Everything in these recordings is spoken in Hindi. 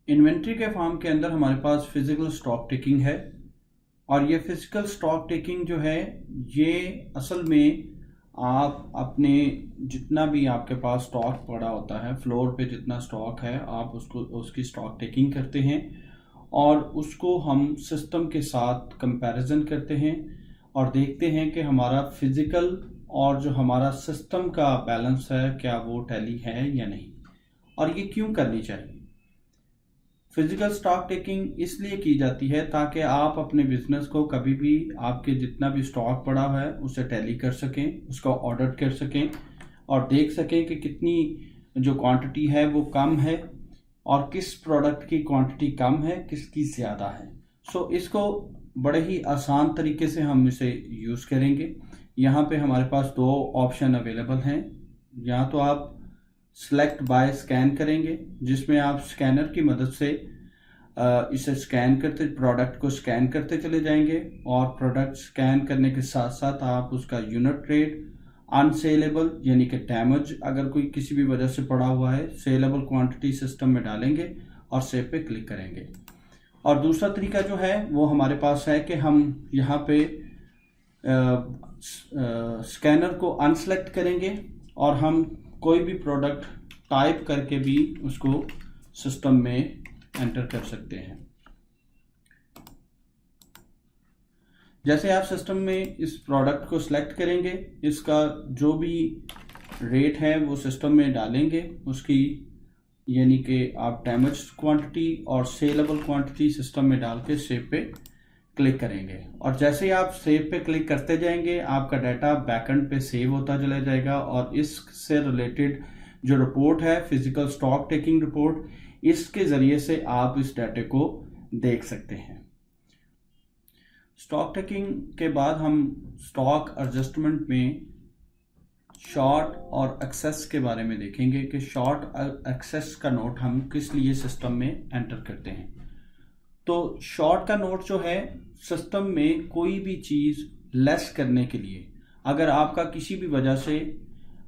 इन्वेंट्री के फॉर्म के अंदर हमारे पास फिजिकल स्टॉक टेकिंग है और ये फिजिकल स्टॉक टेकिंग जो है ये असल में आप अपने जितना भी आपके पास स्टॉक पड़ा होता है फ्लोर पे जितना स्टॉक है आप उसकी स्टॉक टेकिंग करते हैं और उसको हम सिस्टम के साथ कंपैरिजन करते हैं और देखते हैं कि हमारा फिजिकल और जो हमारा सिस्टम का बैलेंस है क्या वो टैली है या नहीं और ये क्यों करनी चाहिए। फिजिकल स्टॉक टेकिंग इसलिए की जाती है ताकि आप अपने बिजनेस को कभी भी आपके जितना भी स्टॉक पड़ा हुआ है उसे टैली कर सकें, उसका ऑडिट कर सकें और देख सकें कि कितनी जो क्वांटिटी है वो कम है और किस प्रोडक्ट की क्वांटिटी कम है, किसकी ज़्यादा है। इसको बड़े ही आसान तरीके से हम इसे यूज़ करेंगे। यहाँ पे हमारे पास दो ऑप्शन अवेलेबल हैं। या तो आप सेलेक्ट बाय स्कैन करेंगे जिसमें आप स्कैनर की मदद से इसे स्कैन करते प्रोडक्ट को स्कैन करते चले जाएंगे और प्रोडक्ट स्कैन करने के साथ साथ आप उसका यूनिट रेट, अनसेलेबल यानी कि डैमेज अगर कोई किसी भी वजह से पड़ा हुआ है, सेलेबल क्वांटिटी सिस्टम में डालेंगे और सेव पे क्लिक करेंगे। और दूसरा तरीका जो है वो हमारे पास है कि हम यहाँ पे स्कैनर को अनसेलेक्ट करेंगे और हम कोई भी प्रोडक्ट टाइप करके भी उसको सिस्टम में एंटर कर सकते हैं। जैसे आप सिस्टम में इस प्रोडक्ट को सिलेक्ट करेंगे, इसका जो भी रेट है वो सिस्टम में डालेंगे, उसकी यानी कि आप डैमेज क्वांटिटी और सेलेबल क्वांटिटी सिस्टम में डाल के सेव पे क्लिक करेंगे और जैसे ही आप सेव पे क्लिक करते जाएंगे आपका डाटा बैकएंड पे सेव होता चला जाएगा और इससे रिलेटेड जो रिपोर्ट है फिजिकल स्टॉक टेकिंग रिपोर्ट, इसके ज़रिए से आप इस डाटे को देख सकते हैं। स्टॉक टेकिंग के बाद हम स्टॉक एडजस्टमेंट में शॉर्ट और एक्सेस के बारे में देखेंगे कि शॉर्ट एक्सेस का नोट हम किस लिए सिस्टम में एंटर करते हैं। तो शॉर्ट का नोट जो है सिस्टम में कोई भी चीज़ लेस करने के लिए, अगर आपका किसी भी वजह से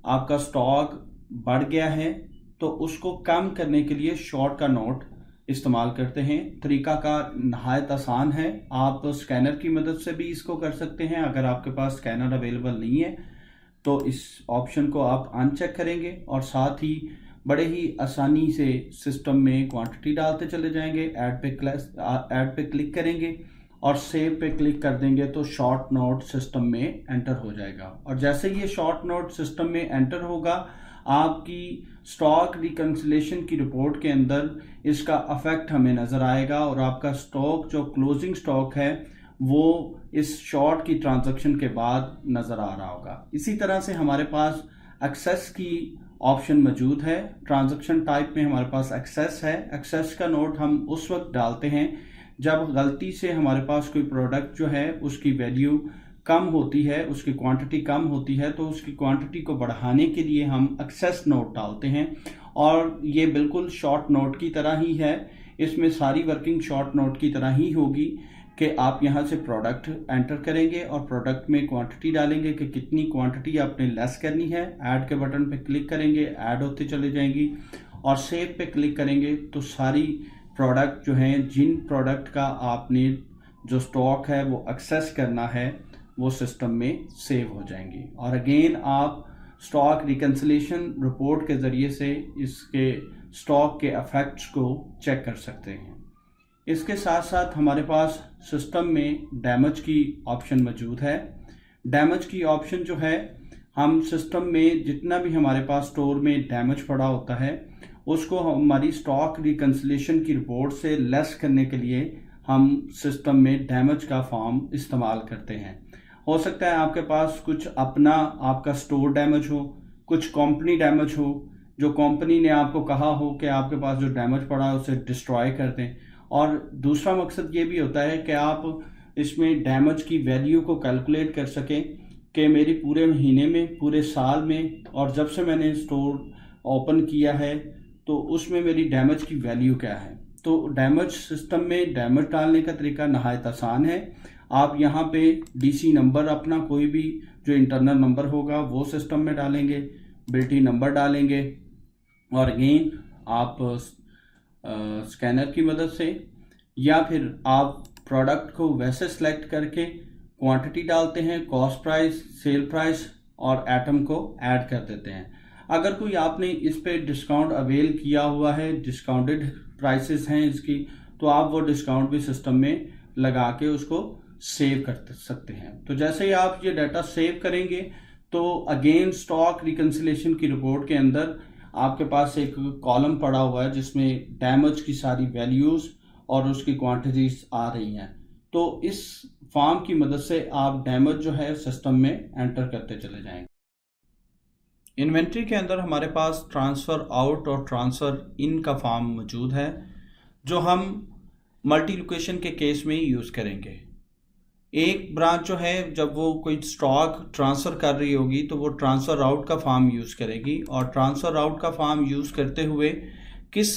आपका स्टॉक बढ़ गया है तो उसको कम करने के लिए शॉर्ट का नोट इस्तेमाल करते हैं। तरीका का नहायत आसान है, आप स्कैनर की मदद से भी इसको कर सकते हैं। अगर आपके पास स्कैनर अवेलेबल नहीं है तो इस ऑप्शन को आप अनचेक करेंगे और साथ ही बड़े ही आसानी से सिस्टम में क्वांटिटी डालते चले जाएंगे, ऐड पे क्लिक करेंगे और सेव पे क्लिक कर देंगे तो शॉर्ट नोट सिस्टम में एंटर हो जाएगा। और जैसे ये शॉर्ट नोट सिस्टम में एंटर होगा आपकी स्टॉक रिकंसिलेशन की रिपोर्ट के अंदर इसका अफेक्ट हमें नज़र आएगा और आपका स्टॉक जो क्लोजिंग स्टॉक है वो इस शॉर्ट की ट्रांजैक्शन के बाद नज़र आ रहा होगा। इसी तरह से हमारे पास एक्सेस की ऑप्शन मौजूद है। ट्रांजैक्शन टाइप में हमारे पास एक्सेस है। एक्सेस का नोट हम उस वक्त डालते हैं जब गलती से हमारे पास कोई प्रोडक्ट जो है उसकी वैल्यू कम होती है, उसकी क्वांटिटी कम होती है, तो उसकी क्वांटिटी को बढ़ाने के लिए हम एक्सेस नोट डालते हैं और ये बिल्कुल शॉर्ट नोट की तरह ही है। इसमें सारी वर्किंग शॉर्ट नोट की तरह ही होगी कि आप यहाँ से प्रोडक्ट एंटर करेंगे और प्रोडक्ट में क्वांटिटी डालेंगे कि कितनी क्वांटिटी आपने लेस करनी है। ऐड के बटन पे क्लिक करेंगे, ऐड होते चले जाएंगी और सेव पे क्लिक करेंगे तो सारी प्रोडक्ट जो हैं, जिन प्रोडक्ट का आपने जो स्टॉक है वो एक्सेस करना है वो सिस्टम में सेव हो जाएंगी। और अगेन आप स्टॉक रिकंसिलेशन रिपोर्ट के ज़रिए से इसके स्टॉक के इफेक्ट्स को चेक कर सकते हैं। इसके साथ साथ हमारे पास सिस्टम में डैमेज की ऑप्शन मौजूद है। डैमेज की ऑप्शन जो है, हम सिस्टम में जितना भी हमारे पास स्टोर में डैमेज पड़ा होता है उसको हमारी स्टॉक रिकंसिलेशन की रिपोर्ट से लेस करने के लिए हम सिस्टम में डैमेज का फॉर्म इस्तेमाल करते हैं। हो सकता है आपके पास कुछ अपना आपका स्टोर डैमेज हो, कुछ कंपनी डैमेज हो, जो कंपनी ने आपको कहा हो कि आपके पास जो डैमेज पड़ा है उसे डिस्ट्रॉय कर दें। और दूसरा मकसद ये भी होता है कि आप इसमें डैमेज की वैल्यू को कैलकुलेट कर सकें कि मेरी पूरे महीने में, पूरे साल में और जब से मैंने स्टोर ओपन किया है तो उसमें मेरी डैमेज की वैल्यू क्या है। तो डैमेज सिस्टम में डैमेज डालने का तरीका नहायत आसान है। आप यहाँ पे डीसी नंबर अपना कोई भी जो इंटरनल नंबर होगा वो सिस्टम में डालेंगे, बिल्टी नंबर डालेंगे और अगेन आप स्कैनर की मदद से, या फिर आप प्रोडक्ट को वैसे सिलेक्ट करके क्वांटिटी डालते हैं, कॉस्ट प्राइस, सेल प्राइस और एटम को ऐड कर देते हैं। अगर कोई आपने इस पे डिस्काउंट अवेल किया हुआ है, डिस्काउंटेड प्राइसेस हैं इसकी, तो आप वो डिस्काउंट भी सिस्टम में लगा के उसको सेव कर सकते हैं। तो जैसे ही आप ये डाटा सेव करेंगे तो अगेन स्टॉक रिकंसिलेशन की रिपोर्ट के अंदर आपके पास एक कॉलम पड़ा हुआ है जिसमें डैमेज की सारी वैल्यूज और उसकी क्वांटिटीज आ रही हैं। तो इस फॉर्म की मदद से आप डैमेज जो है सिस्टम में एंटर करते चले जाएंगे। इन्वेंट्री के अंदर हमारे पास ट्रांसफ़र आउट और ट्रांसफ़र इन का फॉर्म मौजूद है जो हम मल्टी लोकेशन के केस में यूज़ करेंगे। एक ब्रांच जो है जब वो कोई स्टॉक ट्रांसफ़र कर रही होगी तो वो ट्रांसफ़र आउट का फॉर्म यूज़ करेगी, और ट्रांसफ़र आउट का फॉर्म यूज़ करते हुए किस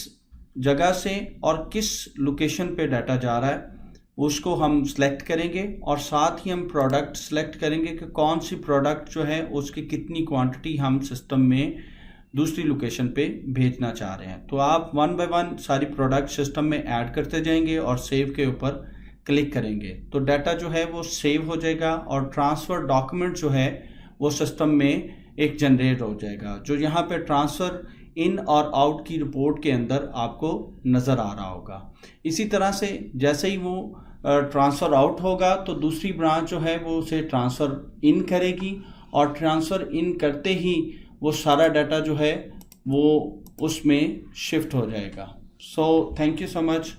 जगह से और किस लोकेशन पे डाटा जा रहा है उसको हम सेलेक्ट करेंगे, और साथ ही हम प्रोडक्ट सेलेक्ट करेंगे कि कौन सी प्रोडक्ट जो है उसकी कितनी क्वांटिटी हम सिस्टम में दूसरी लोकेशन पे भेजना चाह रहे हैं। तो आप वन बाय वन सारी प्रोडक्ट सिस्टम में ऐड करते जाएंगे और सेव के ऊपर क्लिक करेंगे तो डाटा जो है वो सेव हो जाएगा, और ट्रांसफ़र डॉक्यूमेंट जो है वो सिस्टम में एक जनरेट हो जाएगा जो यहाँ पे ट्रांसफ़र इन और आउट की रिपोर्ट के अंदर आपको नज़र आ रहा होगा। इसी तरह से जैसे ही वो ट्रांसफ़र आउट होगा तो दूसरी ब्रांच जो है वो उसे ट्रांसफ़र इन करेगी, और ट्रांसफ़र इन करते ही वो सारा डाटा जो है वो उसमें शिफ्ट हो जाएगा। So thank you so much.